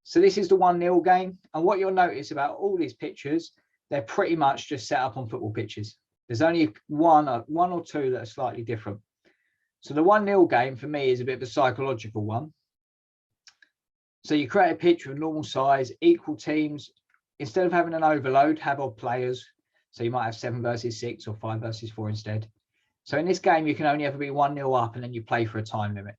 So this is the 1-0 game. And what you'll notice about all these pictures, they're pretty much just set up on football pitches. There's only one or two that are slightly different. So the 1-0 game for me is a bit of a psychological one. So you create a pitch with normal size, equal teams. Instead of having an overload, have odd players. So you might have 7 versus 6 or 5 versus 4 instead. So in this game, you can only ever be 1-0 up, and then you play for a time limit.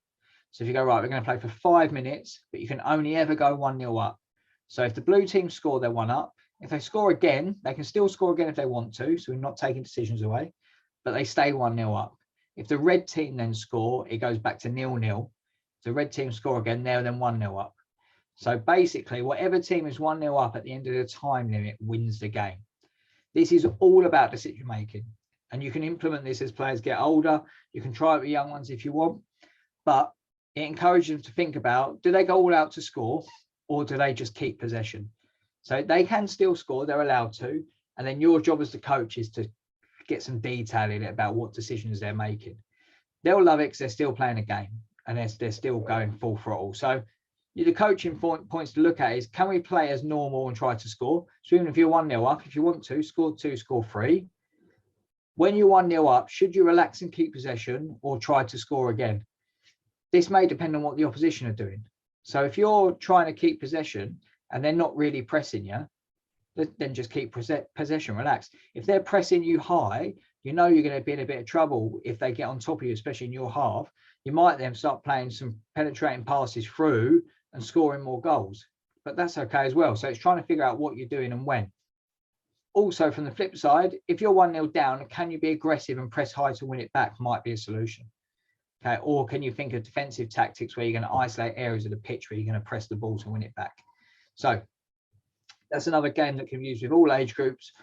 So if you go, right, we're going to play for 5 minutes, but you can only ever go 1-0 up. So if the blue team score, they're 1 up. If they score again, they can still score again if they want to. So we're not taking decisions away, but they stay 1-0 up. If the red team then score, it goes back to 0-0. If the red team score again, they're then 1-0 up. So basically, whatever team is 1-0 up at the end of the time limit wins the game. This is all about decision making. And you can implement this as players get older. You can try it with young ones if you want. But it encourages them to think about, do they go all out to score, or do they just keep possession? So they can still score, they're allowed to. And then your job as the coach is to get some detail in it about what decisions they're making. They'll love it because they're still playing a game, and they're still going full throttle. So the coaching points to look at is, can we play as normal and try to score? So even if you're 1-0 up, if you want to, score 2, score 3. When you're 1-0 up, should you relax and keep possession or try to score again? This may depend on what the opposition are doing. So if you're trying to keep possession and they're not really pressing you, then just keep possession, relax. If they're pressing you high, you know you're going to be in a bit of trouble if they get on top of you, especially in your half. You might then start playing some penetrating passes through and scoring more goals. But that's okay as well. So it's trying to figure out what you're doing and when. Also, from the flip side, if you're 1-0 down, can you be aggressive and press high to win it back? Might be a solution. Okay, or can you think of defensive tactics where you're going to isolate areas of the pitch where you're going to press the ball to win it back? So that's another game that can be used with all age groups.